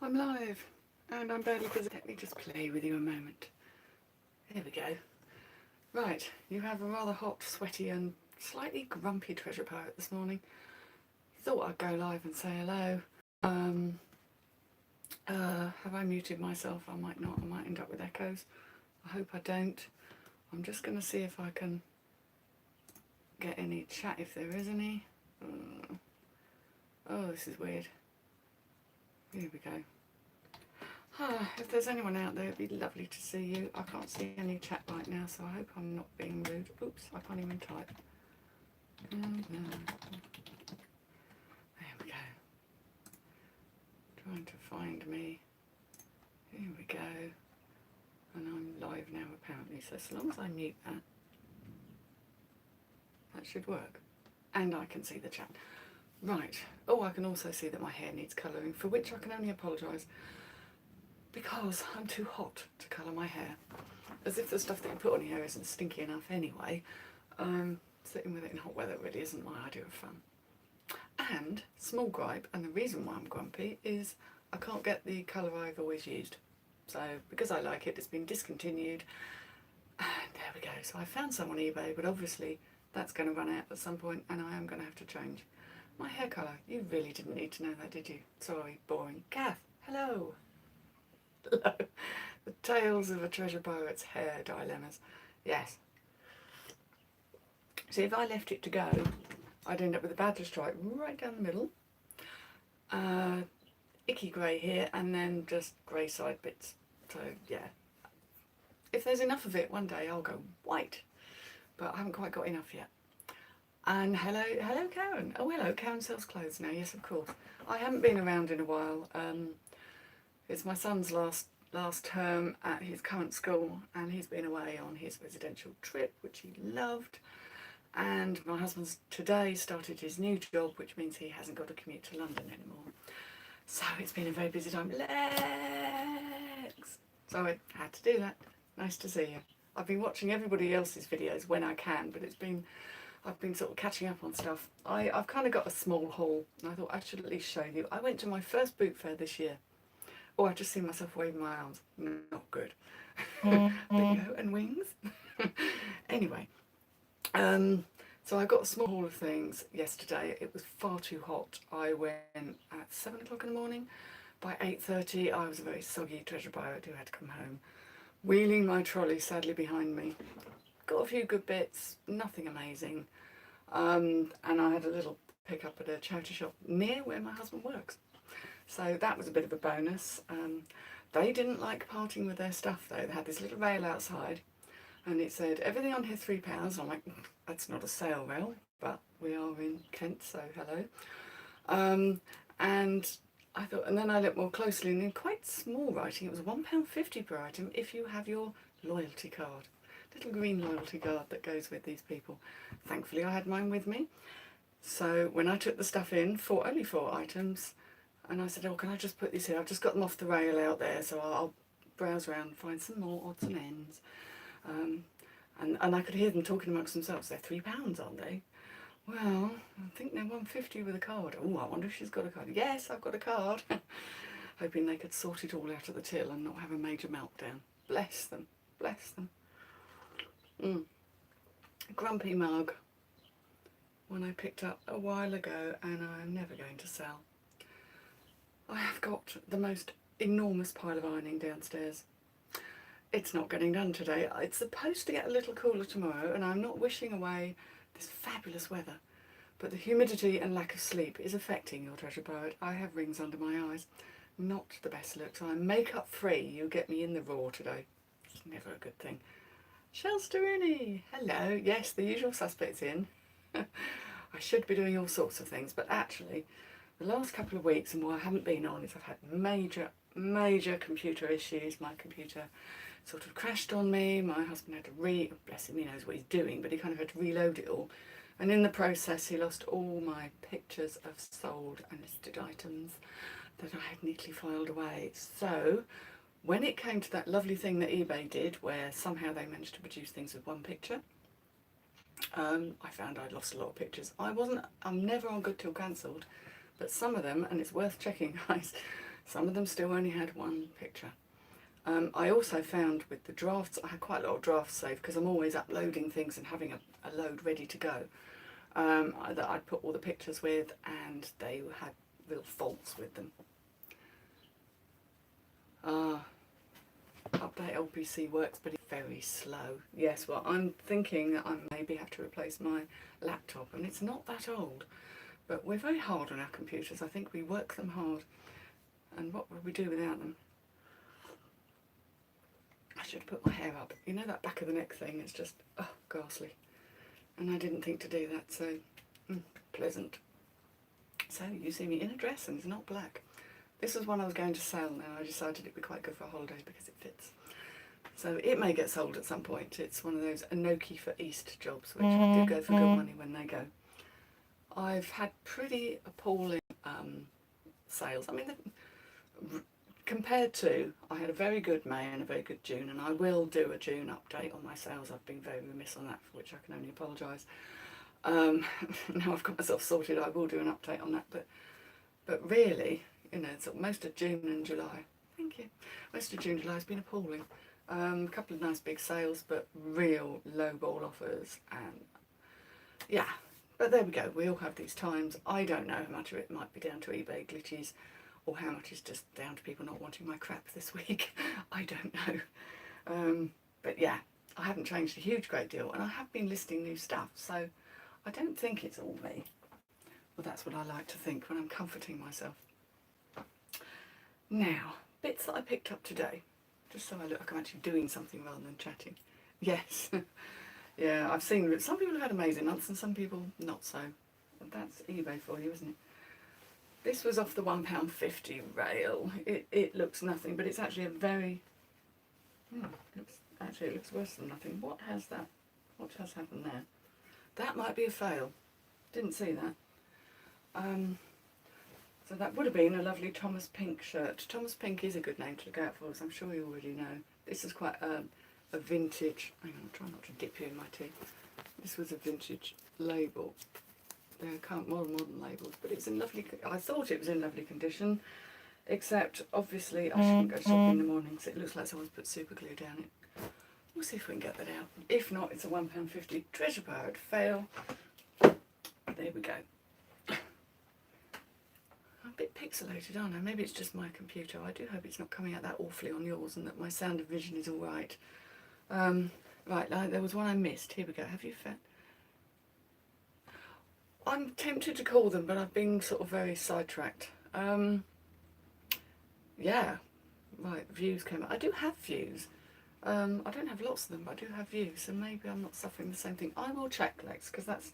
I'm live and I'm barely busy. Let me just play with you a moment. There we go. Right, you have a rather hot, sweaty and slightly grumpy treasure pirate this morning. Thought I'd go live and say hello. Have I muted myself? I might not. I might end up with echoes. I hope I don't. I'm just going to see if I can get any chat, if there is any. Oh, this is weird. Here we go. If there's anyone out there, it'd be lovely to see you. I can't see any chat right now, so I hope I'm not being rude. Oops, I can't even type. There we go. Trying to find me. Here we go. And I'm live now apparently, so as long as I mute that, that should work. And I can see the chat. Right. Oh, I can also see that my hair needs colouring, for which I can only apologise. Because I'm too hot to colour my hair. As if the stuff that you put on your hair isn't stinky enough anyway. Sitting with it in hot weather really isn't my idea of fun. And, small gripe, and the reason why I'm grumpy is I can't get the colour I've always used. So, because I like it, it's been discontinued. And there we go. So I found some on eBay, but obviously that's going to run out at some point and I am going to have to change my hair colour. You really didn't need to know that, did you? Sorry, boring. Kath, hello. Hello. The tales of a treasure pirate's hair dilemmas. Yes. See, if I left it to go, I'd end up with a badger stripe right down the middle. Icky grey here, and then just grey side bits. So, yeah. If there's enough of it, one day I'll go white. But I haven't quite got enough yet. And hello Karen. Oh, hello, Karen sells clothes now. Yes, of course. I haven't been around in a while. It's my son's last term at his current school, and he's been away on his residential trip, which he loved. And my husband's today started his new job, which means he hasn't got to commute to London anymore. So it's been a very busy time. Lex! So I had to do that. Nice to see you. I've been watching everybody else's videos when I can, but I've been sort of catching up on stuff. I've kind of got a small haul, and I thought I should at least show you. I went to my first boot fair this year. Oh, I just see myself waving my arms. Not good. Bingo and wings. Anyway, so I got a small haul of things yesterday. It was far too hot. I went at 7 o'clock in the morning. By 8:30, I was a very soggy treasure pirate who had to come home, wheeling my trolley sadly behind me. Got a few good bits, nothing amazing. And I had a little pick-up at a charity shop near where my husband works. So that was a bit of a bonus. They didn't like parting with their stuff though. They had this little rail outside and it said, everything on here £3. I'm like, that's not a sale rail, but we are in Kent, so hello. And I thought, and then I looked more closely and in quite small writing, it was £1.50 per item if you have your loyalty card. Little green loyalty card that goes with these people. Thankfully I had mine with me. So when I took the stuff in for only 4 items, and I said, oh, can I just put these here? I've just got them off the rail out there, so I'll browse around and find some more odds and ends. And I could hear them talking amongst themselves. They're £3, aren't they? Well, I think they're £1.50 with a card. Oh, I wonder if she's got a card. Yes, I've got a card. Hoping they could sort it all out at the till and not have a major meltdown. Bless them. Bless them. Grumpy mug. One I picked up a while ago and I'm never going to sell. I have got the most enormous pile of ironing downstairs. It's not getting done today. It's supposed to get a little cooler tomorrow and I'm not wishing away this fabulous weather. But the humidity and lack of sleep is affecting your treasure pirate. I have rings under my eyes. Not the best look. So I'm makeup free. You get me in the raw today. It's never a good thing. Shelsterini, hello. Yes, the usual suspects in. I should be doing all sorts of things, but actually the last couple of weeks and why I haven't been on is I've had major computer issues. My computer sort of crashed on me. My husband had to bless him, he knows what he's doing, but he kind of had to reload it all. And in the process he lost all my pictures of sold and listed items that I had neatly filed away. So when it came to that lovely thing that eBay did, where somehow they managed to produce things with one picture, I found I'd lost a lot of pictures. I'm never on good till cancelled, but some of them, and it's worth checking guys, Some of them still only had one picture. I also found with the drafts, I had quite a lot of drafts saved because I'm always uploading things and having a load ready to go, that I'd put all the pictures with, and they had real faults with them. Update LPC works, but it's very slow. Yes, well, I'm thinking that I maybe have to replace my laptop, and it's not that old, but we're very hard on our computers. I think we work them hard, and what would we do without them? I should put my hair up. You know that back of the neck thing? It's just, oh, ghastly. And I didn't think to do that, so pleasant. So you see me in a dress and it's not black. This was one I was going to sell, and I decided it'd be quite good for a holiday because it fits. So it may get sold at some point. It's one of those Enoki for East jobs, which do go for good money when they go. I've had pretty appalling sales. I mean, compared to, I had a very good May and a very good June, and I will do a June update on my sales. I've been very remiss on that, for which I can only apologise. Now I've got myself sorted, I will do an update on that, but really, you know, sort of most of June and July, thank you, most of June and July has been appalling. A couple of nice big sales, but real low ball offers, and yeah, but there we go. We all have these times. I don't know how much of it might be down to eBay glitches, or how much is just down to people not wanting my crap this week. I don't know. But yeah, I haven't changed a huge great deal, and I have been listing new stuff, so I don't think it's all me. Well, that's what I like to think when I'm comforting myself. Now, bits that I picked up today, just so I look like I'm actually doing something rather than chatting. Yes. Yeah, I've seen some people have had amazing months and some people not so. That's eBay for you, isn't it? This was off the £1.50 rail. It looks nothing, but it's actually a very... it looks worse than nothing. What has happened there? That might be a fail. Didn't see that. So that would have been a lovely Thomas Pink shirt. Thomas Pink is a good name to look out for, as I'm sure you already know. This is quite a vintage... Hang on, I'll try not to dip you in my tea. This was a vintage label. They're more modern labels, but it's in lovely... I thought it was in lovely condition, except obviously I shouldn't go shopping in the morning because it looks like someone's put super glue down it. We'll see if we can get that out. If not, it's a £1.50 treasure pirate fail. There we go. I'm a bit pixelated, aren't I? Maybe it's just my computer. I do hope it's not coming out that awfully on yours and that my sound of vision is all right. Right, there was one I missed. Here we go. Have you found... I'm tempted to call them, but I've been sort of very sidetracked. Yeah, right, views came up. I do have views. I don't have lots of them, but I do have views, so maybe I'm not suffering the same thing. I will check, Lex, because that's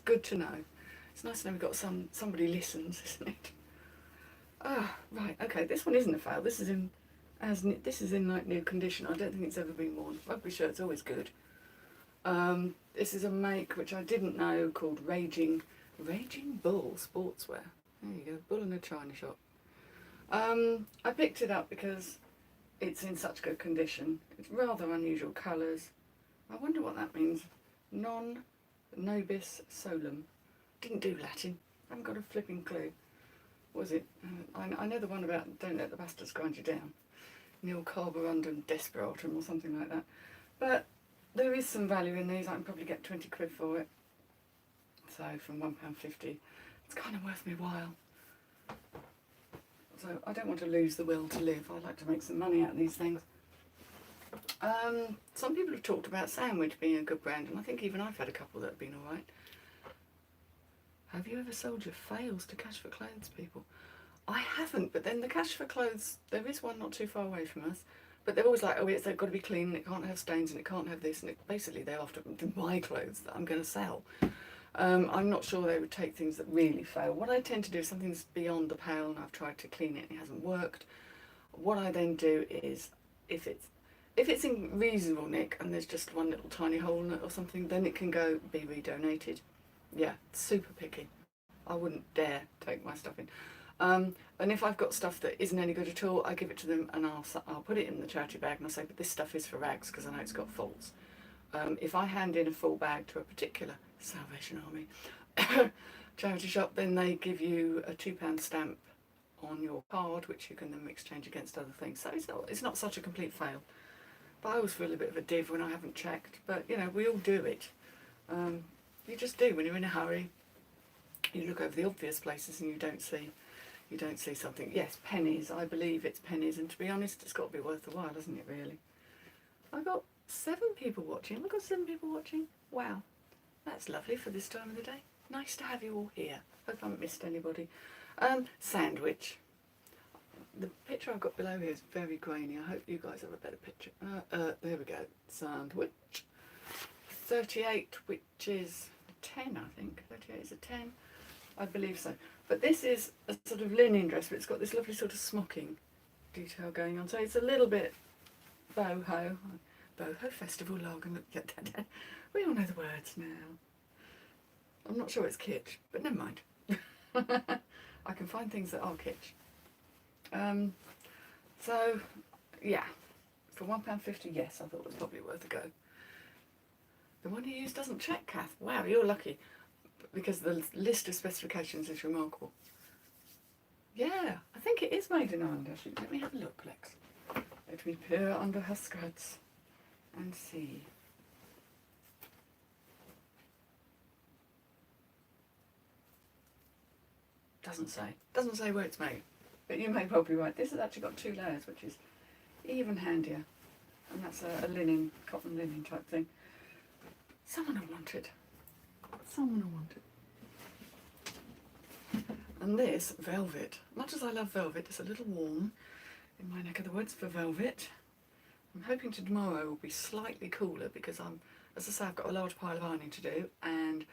good to know. It's nice to know we've got somebody listens, isn't it? Ah, right, okay. This one isn't a fail. This is in like new condition. I don't think it's ever been worn. Rugby shirt's always good. This is a make which I didn't know, called Raging Bull Sportswear. There you go, bull in a china shop. I picked it up because it's in such good condition. It's rather unusual colours. I wonder what that means. Non nobis solum. Didn't do Latin. I haven't got a flipping clue. What was it? I know the one about don't let the bastards grind you down. Nil carborundum desperatum or something like that. But there is some value in these. I can probably get 20 quid for it. So from £1.50, it's kind of worth my while. So I don't want to lose the will to live. I like to make some money out of these things. Some people have talked about Sandwich being a good brand, and I think even I've had a couple that have been alright. Have you ever sold your fails to Cash for Clothes people? I haven't, but then the Cash for Clothes, there is one not too far away from us, but they're always like, oh yes, they've got to be clean, and it can't have stains, and it can't have this, and basically they're after my clothes that I'm going to sell. I'm not sure they would take things that really fail. What I tend to do is something that's beyond the pale, and I've tried to clean it and it hasn't worked. What I then do is, if it's in reasonable nick and there's just one little tiny hole in it or something, then it can go be redonated. Yeah, super picky. I wouldn't dare take my stuff in. And if I've got stuff that isn't any good at all, I give it to them and I'll put it in the charity bag and I'll say, but this stuff is for rags because I know it's got faults. If I hand in a full bag to a particular Salvation Army charity shop, then they give you a £2 stamp on your card, which you can then exchange against other things. So it's not such a complete fail. But I always feel a bit of a div when I haven't checked. But you know, we all do it. You just do when you're in a hurry. You look over the obvious places and you don't see something. Yes, pennies. I believe it's pennies, and to be honest, it's got to be worth the while, hasn't it? Really. I got 7 people watching. I've got 7 people watching. Wow, that's lovely for this time of the day. Nice to have you all here. Hope I haven't missed anybody. Sandwich. The picture I've got below here is very grainy. I hope you guys have a better picture. There we go. Sandwich. 38, which is 10, I think. 38 is a 10. I believe so. But this is a sort of linen dress, but it's got this lovely sort of smocking detail going on. So it's a little bit boho. Boho Festival log. We all know the words now. I'm not sure it's kitsch, but never mind. I can find things that are kitsch. So, yeah. For £1.50, yes, I thought it was probably worth a go. The one you use doesn't check, Kath. Wow, you're lucky. Because the list of specifications is remarkable. Yeah, I think it is made in Ireland, actually. Let me have a look, Lex. Let me peer under her skirts and see. Doesn't say where it's made, but you may well be right. This has actually got 2 layers, which is even handier, and that's a linen, cotton linen type thing. Someone will want it. Someone will want it. And this velvet, much as I love velvet, it's a little warm in my neck of the woods for velvet. I'm hoping tomorrow will be slightly cooler because as I say, I've got a large pile of ironing to do, and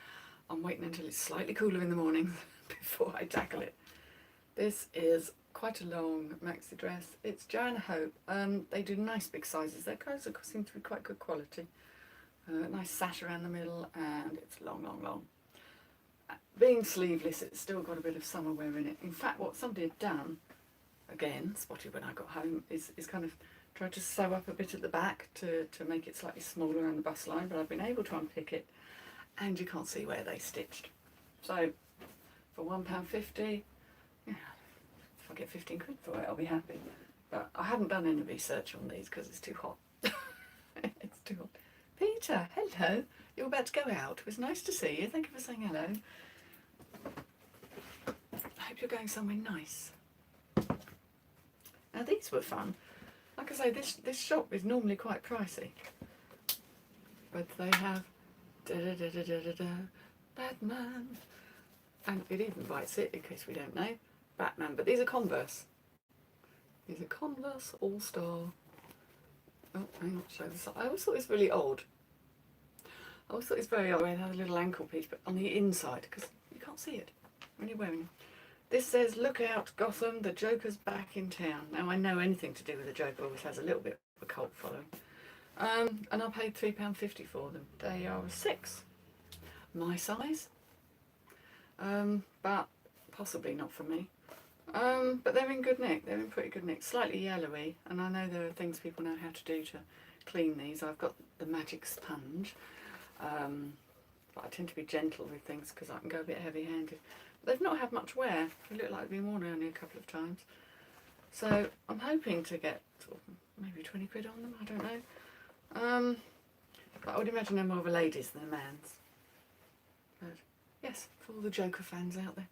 I'm waiting until it's slightly cooler in the morning before I tackle it. This is quite a long maxi dress. It's Joanna Hope. They do nice big sizes. Their clothes seem to be quite good quality. Nice sash around the middle, and it's long, long, long. Being sleeveless, it's still got a bit of summer wear in it. In fact, what somebody had done, again, spotted when I got home, is kind of tried to sew up a bit at the back to make it slightly smaller around the bust line, but I've been able to unpick it, and you can't see where they stitched. So, for £1.50, yeah, if I get 15 quid for it, I'll be happy. But I haven't done any research on these because it's too hot. It's too hot. Peter, hello. You're about to go out. It was nice to see you. Thank you for saying hello. I hope you're going somewhere nice. Now these were fun. Like I say, this shop is normally quite pricey. But they have Batman. And it even writes it, in case we don't know, Batman. But these are Converse. These are Converse All-Star. Oh, hang on, show this. I always thought it was really odd. I always thought it was very odd when it had a little ankle piece, but on the inside, because you can't see it when you're wearing it. This says, look out, Gotham, the Joker's back in town. Now, I know anything to do with the Joker always has a little bit of a cult following. And I paid £3.50 for them. They are a 6. My size. But possibly not for me. But they're in good nick. They're in pretty good nick. Slightly yellowy, and I know there are things people know how to do to clean these. I've got the magic sponge, but I tend to be gentle with things because I can go a bit heavy-handed. They've not had much wear. They look like they've been worn only a couple of times. So I'm hoping to get sort of maybe 20 quid on them. I don't know. But I would imagine they're more of a ladies than a man's. But yes, for all the Joker fans out there.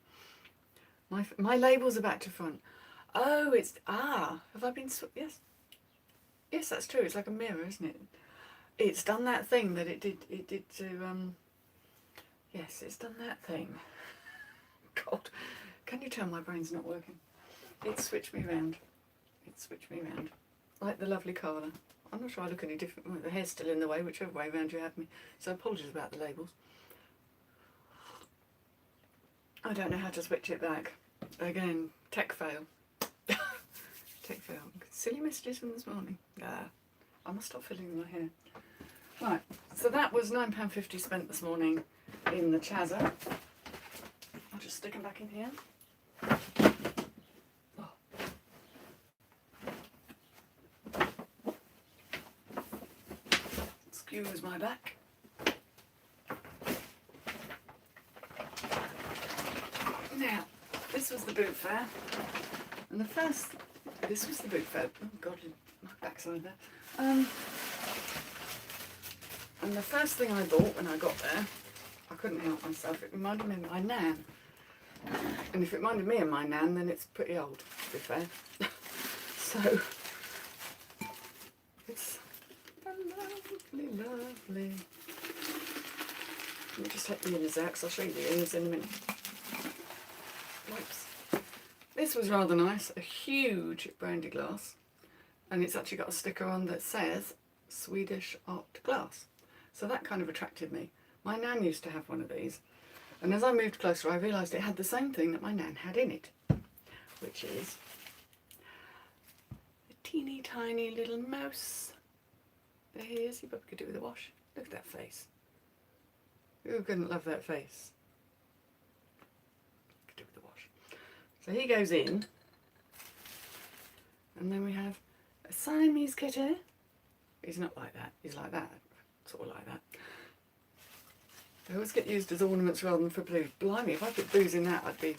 My labels are back to front. Oh, it's, have I been, yes. Yes, that's true. It's like a mirror, isn't it? It's done that thing that it did to, yes, it's done that thing. God, can you tell my brain's not working? It switched me round. It switched me round. Like the lovely Carla. I'm not sure I look any different. Well, the hair's still in the way, whichever way round you have me. So apologies about the labels. I don't know how to switch it back. Again, tech fail. Tech fail. Silly messages from this morning. I must stop fiddling with my hair. Right, so that was £9.50 spent this morning in the Chazza. I'll just stick them back in here. Oh. Excuse my back. Now, this was the boot fair. And the first, this was the boot fed. Oh God, my backside there. And the first thing I bought when I got there, I couldn't help myself. It reminded me of my nan. And if it reminded me of my nan, then it's pretty old, to be fair. So, it's lovely, lovely. Let me just take the inners out because I'll show you the inners in a minute. Whoops. This was rather nice, a huge brandy glass, and it's actually got a sticker on that says Swedish art glass. So that kind of attracted me. My nan used to have one of these, and as I moved closer I realised it had the same thing that my nan had in it, which is a teeny tiny little mouse. There he is. You probably could do with a wash. Look at that face. Who couldn't love that face? Could do with a wash. So he goes in, and then we have a Siamese kitty. He's not like that. He's like that. Sort of like that. They always get used as ornaments rather than for blues. Blimey, if I put booze in that, I'd be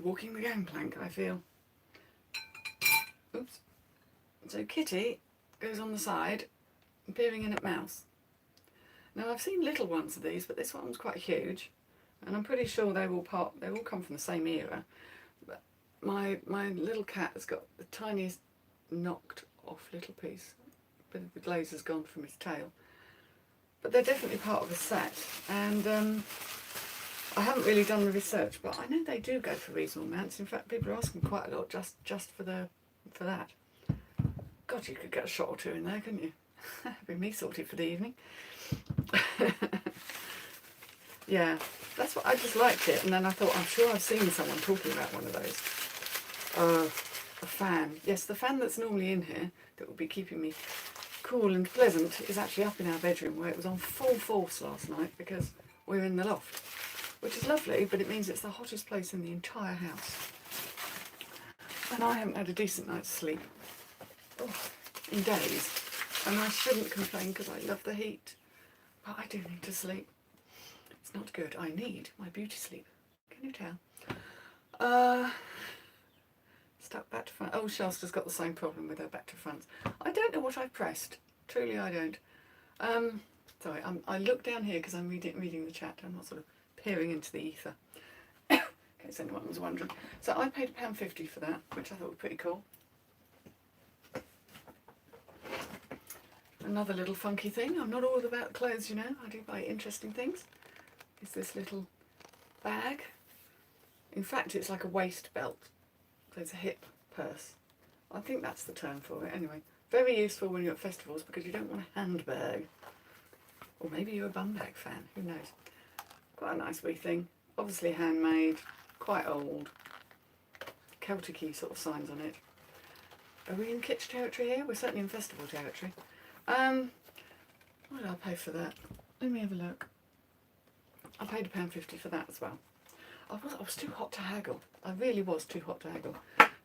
walking the gangplank, I feel. Oops. So Kitty goes on the side, peering in at Mouse. Now I've seen little ones of these, but this one's quite huge, and I'm pretty sure they all come from the same era. But my little cat has got the tiniest knocked off little piece. A bit of the glaze has gone from his tail. But they're definitely part of a set, and I haven't really done the research, but I know they do go for reasonable amounts. In fact, people are asking quite a lot just for that. God, you could get a shot or two in there, couldn't you? That'd be me sorted for the evening. Yeah, that's what I just liked it, and then I thought, I'm sure I've seen someone talking about one of those. A fan. Yes, the fan that's normally in here that would be keeping me cool and pleasant is actually up in our bedroom, where it was on full force last night because we're in the loft, which is lovely, but it means it's the hottest place in the entire house. And I haven't had a decent night's sleep in days, and I shouldn't complain because I love the heat, but I do need to sleep. It's not good. I need my beauty sleep. Can you tell? Stuck back to front. Oh, Shasta's got the same problem with her back to fronts. I don't know what I've pressed. Truly, I don't. Sorry, I look down here because I'm reading the chat. I'm not sort of peering into the ether. In case anyone was wondering. So I paid £1.50 for that, which I thought was pretty cool. Another little funky thing. I'm not all about clothes, you know. I do buy interesting things. Is this little bag. In fact, it's like a waist belt. So it's a hip purse. I think that's the term for it. Anyway, very useful when you're at festivals because you don't want a handbag. Or maybe you're a bum bag fan. Who knows? Quite a nice wee thing. Obviously handmade. Quite old. Celtic-y sort of signs on it. Are we in kitsch territory here? We're certainly in festival territory. What did I pay for that? Let me have a look. I paid £1.50 for that as well. I was too hot to haggle. I really was too hot to haggle.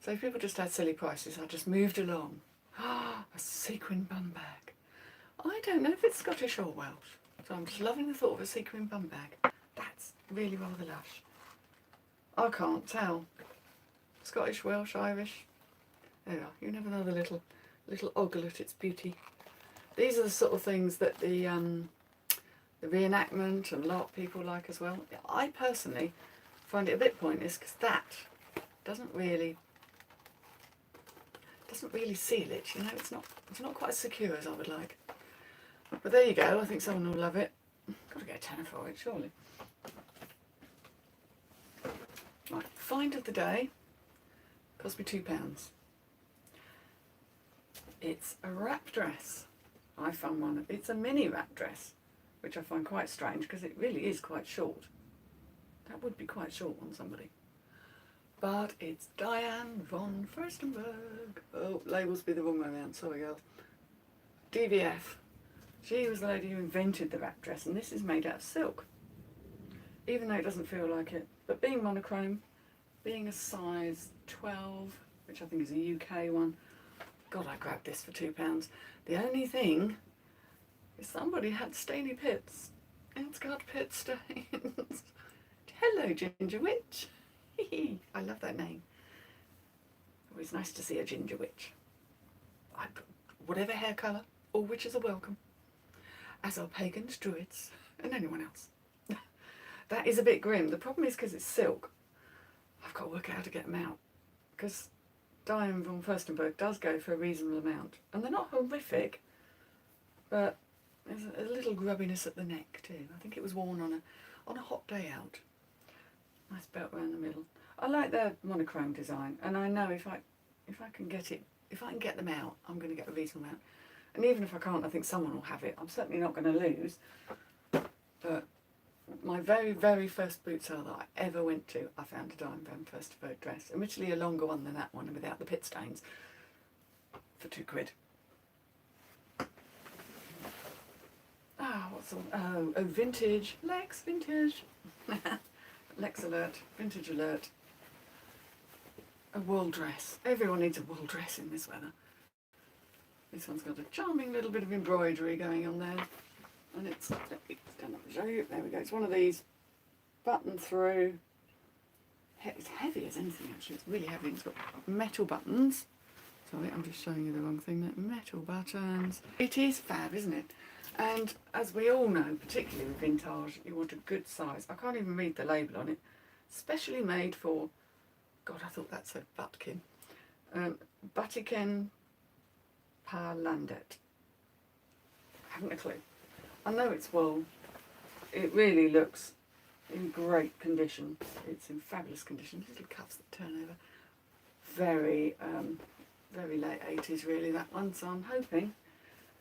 So if people just had silly prices, I just moved along. A sequin bum bag. I don't know if it's Scottish or Welsh. So I'm just loving the thought of a sequin bum bag. That's really rather lush. I can't tell. Scottish, Welsh, Irish. There you are. You never know the little ogle at its beauty. These are the sort of things that the reenactment and LARP people like as well. I personally find it a bit pointless because that doesn't really seal it, you know. It's not quite as secure as I would like. But there you go. I think someone will love it. Got to get a tenner for it, surely. Right, find of the day. Cost me £2. It's a wrap dress. I found one. It's a mini wrap dress, which I find quite strange because it really is quite short. That would be quite short on somebody. But it's Diane von Furstenberg. Oh, labels be the wrong way around. Sorry, girl. DVF. She was the lady who invented the wrap dress, and this is made out of silk. Even though it doesn't feel like it. But being monochrome, being a size 12, which I think is a UK one, God, I grabbed this for £2. The only thing is somebody had stainy pits. It's got pit stains. Hello, Ginger Witch. I love that name. always nice to see a ginger witch. Whatever hair colour, all witches are welcome, as are pagans, druids, and anyone else. That is a bit grim. The problem is because it's silk, I've got to work out how to get them out, because Diane von Furstenberg does go for a reasonable amount, and they're not horrific, but there's a little grubbiness at the neck too. I think it was worn on a hot day out. Nice belt around the middle. I like their monochrome design, and I know if I can get them out, I'm going to get a reasonable amount. And even if I can't, I think someone will have it. I'm certainly not going to lose. But my very, very first boot sale that I ever went to, I found a Diane von Furstenberg dress. Admittedly a longer one than that one, and without the pit stains, for £2. What's all? Oh, vintage. Lex, vintage. Lex alert, vintage alert. A wool dress. Everyone needs a wool dress in this weather. This one's got a charming little bit of embroidery going on there. And it's, stand up and show you. There we go. It's one of these button through. It's heavy as anything actually. It's really heavy. It's got metal buttons. Sorry, I'm just showing you the wrong thing there. Metal buttons. It is fab, isn't it? And as we all know, particularly with vintage, you want a good size. I can't even read the label on it. Specially made for, God, I thought that said Butkin. Batiken Parlandet. I haven't a clue. I know it's wool. It really looks in great condition. It's in fabulous condition. Little cuffs that turn over. Very, very late 80s really, that one. So I'm hoping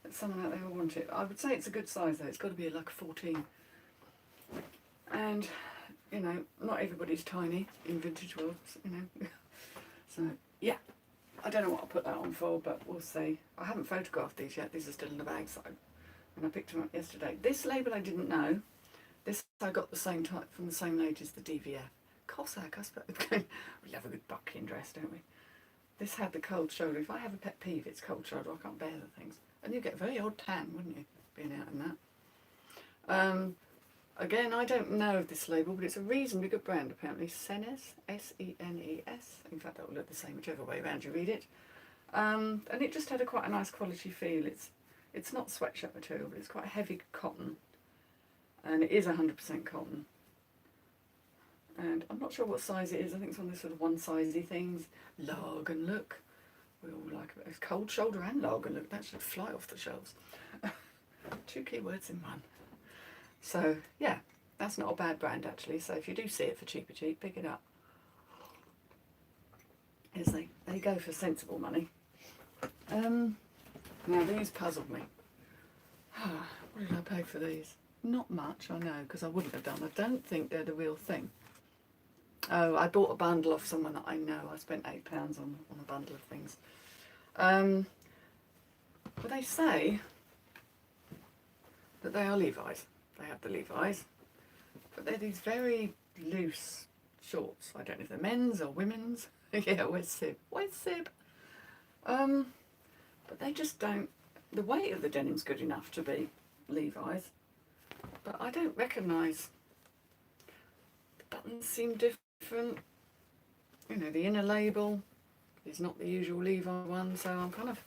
that someone out there will want it. I would say it's a good size though. It's got to be like a 14. And, you know, not everybody's tiny in vintage worlds, you know. So, yeah. I don't know what I'll put that on for, but we'll see. I haven't photographed these yet. These are still in the bag, so when I picked them up yesterday. This label I didn't know. This I got the same type from the same lady as the DVF. Cossack, I suppose. We love a good buckling dress, don't we? This had the cold shoulder. If I have a pet peeve, it's cold shoulder. I can't bear the things. And you'd get a very odd tan, wouldn't you, being out in that. Again, I don't know of this label, but it's a reasonably good brand, apparently. Senes, S-E-N-E-S. In fact, that will look the same whichever way around you read it. And it just had quite a nice quality feel. It's not sweatshirt material, but it's quite heavy cotton. And it is 100% cotton. And I'm not sure what size it is. I think it's one of those sort of one-sizey things. Lagen look. We all like it. It's cold shoulder and lagen look. That should fly off the shelves. 2 key words in one. So, yeah, that's not a bad brand actually. So if you do see it for cheap, pick it up. As they go for sensible money. Now these puzzled me. What did I pay for these? Not much, I know, because I wouldn't have done. I don't think they're the real thing. Oh, I bought a bundle off someone that I know. I spent £8 on a bundle of things. But they say that they are Levi's. They have the Levi's. But they're these very loose shorts. I don't know if they're men's or women's. Yeah, where's Sib? Where's Sib? But they just don't... The weight of the denim's good enough to be Levi's. But I don't recognise... The buttons seem different. You know, the inner label is not the usual Levi one, so I'm kind of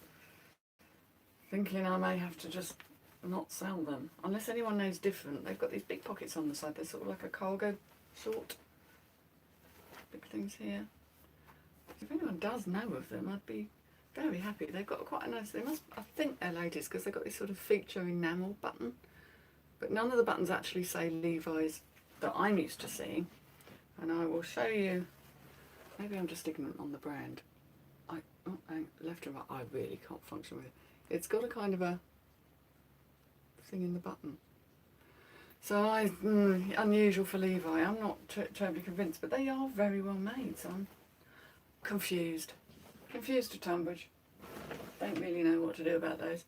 thinking I may have to just not sell them. Unless anyone knows different. They've got these big pockets on the side. They're sort of like a cargo short. Big things here. If anyone does know of them, I'd be very happy. They've got quite a nice... They must... I think they're ladies because they've got this sort of feature enamel button. But none of the buttons actually say Levi's that I'm used to seeing. And I will show you... Maybe I'm just ignorant on the brand. Left and right, I really can't function with it. It's got a kind of a thing in the button. So unusual for Levi. I'm not terribly convinced, but they are very well made, so I'm confused. Confused to Tunbridge. Don't really know what to do about those.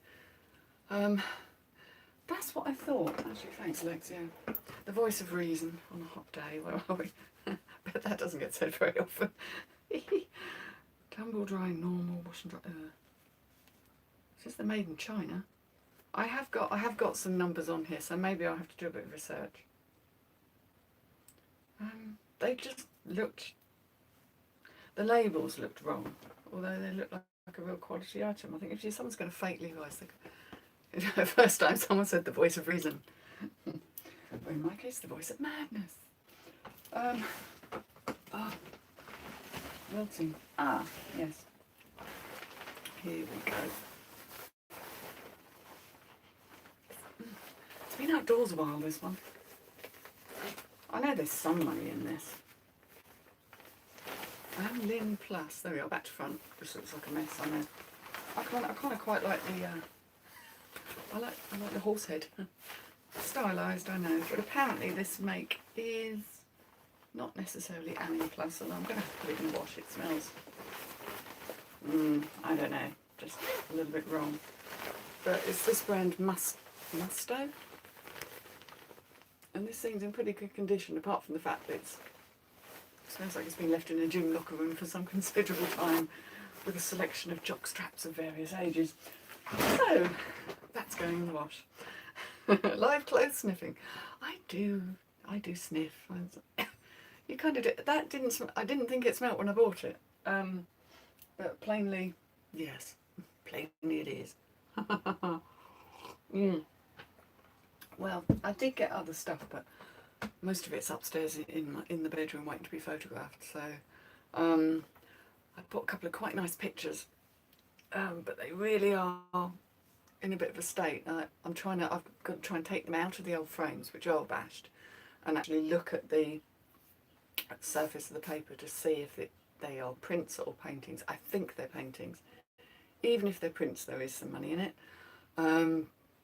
That's what I thought. Actually, thanks, Lex, yeah. The voice of reason on a hot day, where are we? But that doesn't get said very often. Tumble dry, normal, wash and dry. Is this made in China? I have got some numbers on here, so maybe I'll have to do a bit of research. They just looked... The labels looked wrong. although they look like a real quality item. I think if someone's going to fake Levi's, the first time someone said the voice of reason, or in my case, the voice of madness. Wilting. Yes. Here we go. It's been outdoors a while, this one. I know there's some money in this. Lin Plus. There we are, back to front. This looks like a mess, I know. I kind of quite like the I like the horse head. Stylised, I know, but apparently this make is not necessarily Lin Plus, and I'm going to have to put it in the wash. It smells, I don't know, just a little bit wrong. But it's this brand Musto, and this thing's in pretty good condition, apart from the fact that it smells like it's been left in a gym locker room for some considerable time, with a selection of jock straps of various ages. So that's going in the wash. Live clothes sniffing. I do sniff. You kind of do. That didn't. I didn't think it smelt when I bought it. But plainly, yes, plainly it is. Well, I did get other stuff, but most of it's upstairs in the bedroom waiting to be photographed. So I bought a couple of quite nice pictures, but they really are in a bit of a state. I've got to try and take them out of the old frames, which are all bashed, and actually look at the surface of the paper to see if they are prints or paintings. I think they're paintings. Even if they're prints, there is some money in it.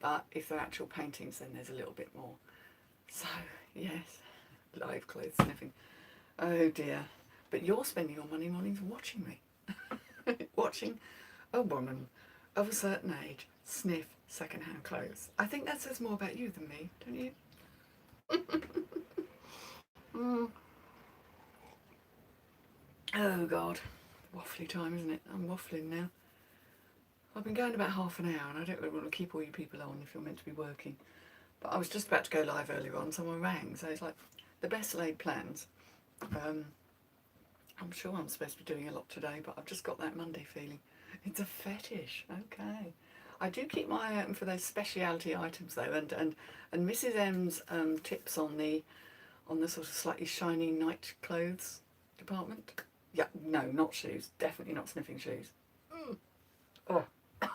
But if they're actual paintings, then there's a little bit more. So, yes, live clothes sniffing. Oh dear. But you're spending your money mornings watching me. Watching a woman of a certain age sniff second-hand clothes. I think that says more about you than me, don't you? Oh God, waffly time, isn't it? I'm waffling now. I've been going about half an hour, and I don't really want to keep all you people on if you're meant to be working. But I was just about to go live earlier on, someone rang, so it's like the best laid plans. I'm sure I'm supposed to be doing a lot today, but I've just got that Monday feeling. It's a fetish, okay. I do keep my eye open for those speciality items though, and Mrs M's tips on the sort of slightly shiny night clothes department. Yeah, no, not shoes. Definitely not sniffing shoes. Oh, I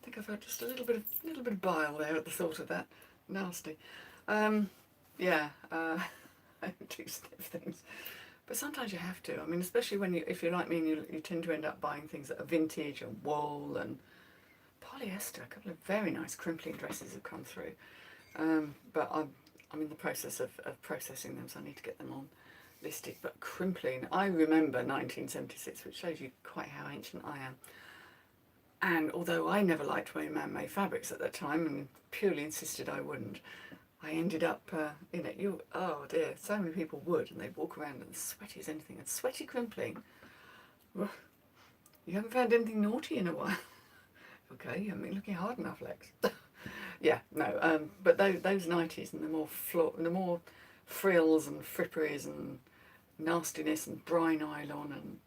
think I've had just a little bit of bile there at the thought of that. Nasty. Yeah, I do sniff things. But sometimes you have to. I mean, especially if you're like me and you tend to end up buying things that are vintage and wool and polyester. A couple of very nice crimpling dresses have come through. But I'm in the process of processing them, so I need to get them on listed. But crimpling, I remember 1976, which shows you quite how ancient I am. And although I never liked wearing man-made fabrics at that time and purely insisted I wouldn't, I ended up in it. Oh dear, so many people would, and they'd walk around and sweaty as anything. And sweaty crimpling, you haven't found anything naughty in a while. Okay, you haven't been looking hard enough, Lex. Yeah, no, but those 90s and the more frills and fripperies and nastiness and brine nylon and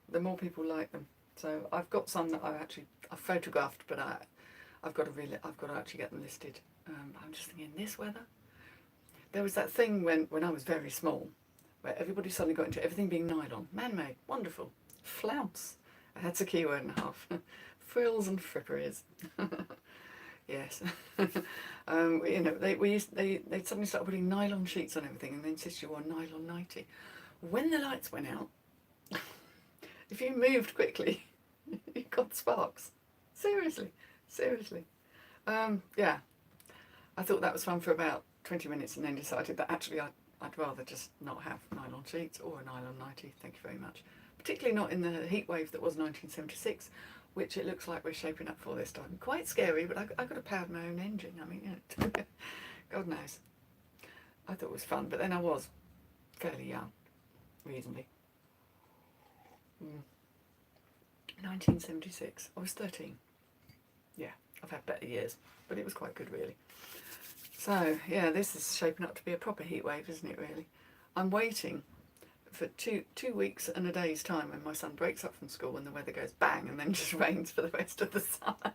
the more people like them. So I've got some that I've photographed, but I've got to actually get them listed. I'm just thinking, this weather. There was that thing when I was very small, where everybody suddenly got into everything being nylon, man-made, wonderful, flounce. That's a keyword and a half. Frills and fripperies. Yes. You know, they suddenly started putting nylon sheets on everything, and they insist you wore a nylon nightie. When the lights went out, if you moved quickly, you got sparks. Seriously. Yeah. I thought that was fun for about 20 minutes and then decided that actually I'd rather just not have nylon sheets or a nylon nightie, thank you very much. Particularly not in the heat wave that was 1976, which it looks like we're shaping up for this time. Quite scary, but I got to power my own engine. I mean, you know, God knows. I thought it was fun, but then I was fairly young, reasonably. 1976, I was 13. Yeah, I've had better years, but it was quite good, really. So, yeah, this is shaping up to be a proper heat wave, isn't it, really? I'm waiting for two weeks and a day's time, when my son breaks up from school and the weather goes bang and then just rains for the rest of the summer.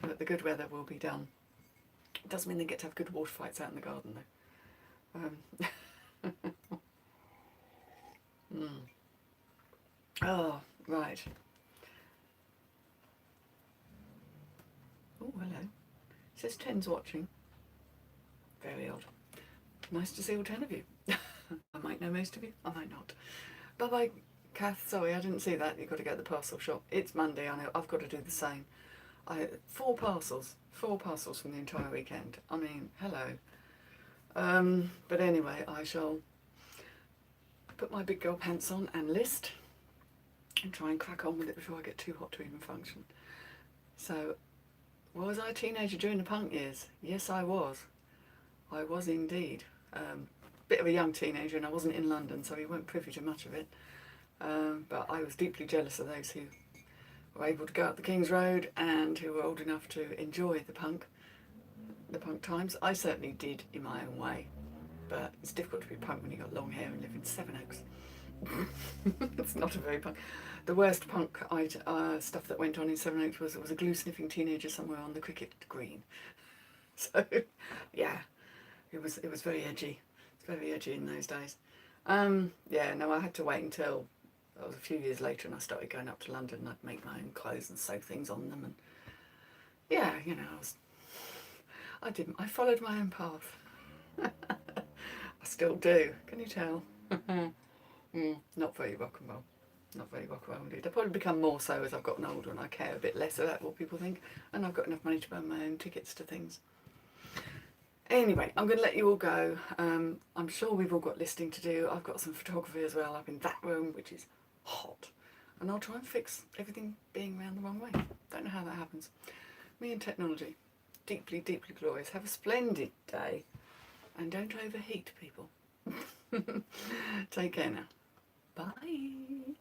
But the good weather will be done. It doesn't mean they get to have good water fights out in the garden though. Oh, right. Oh, hello. It says 10's watching. Very odd. Nice to see all 10 of you. I might know most of you, I might not. Bye-bye, Kath. Sorry, I didn't see that. You've got to go to the parcel shop. It's Monday, I know. I've got to do the same. Four parcels from the entire weekend. I mean, hello. But anyway, I shall put my big girl pants on and list and try and crack on with it before I get too hot to even function. So, was I a teenager during the punk years? Yes, I was. I was indeed. Bit of a young teenager, and I wasn't in London, so we weren't privy to much of it. But I was deeply jealous of those who were able to go up the King's Road and who were old enough to enjoy the punk times. I certainly did in my own way, but it's difficult to be punk when you've got long hair and live in Sevenoaks. It's not a very punk. The worst punk stuff that went on in Sevenoaks was a glue-sniffing teenager somewhere on the cricket green. So, yeah, it was very edgy. It's very edgy in those days. Yeah, no, I had to wait until that was a few years later, and I started going up to London, and I'd make my own clothes and sew things on them, and yeah, you know, I followed my own path. I still do. Can you tell? Not very rock and roll. Not very rock and roll indeed. I've probably become more so as I've gotten older, and I care a bit less about what people think, and I've got enough money to buy my own tickets to things. Anyway, I'm going to let you all go. I'm sure we've all got listing to do. I've got some photography as well up in that room, which is hot. And I'll try and fix everything being round the wrong way. Don't know how that happens. Me and technology. Deeply, deeply glorious. Have a splendid day. And don't overheat, people. Take care now. Bye.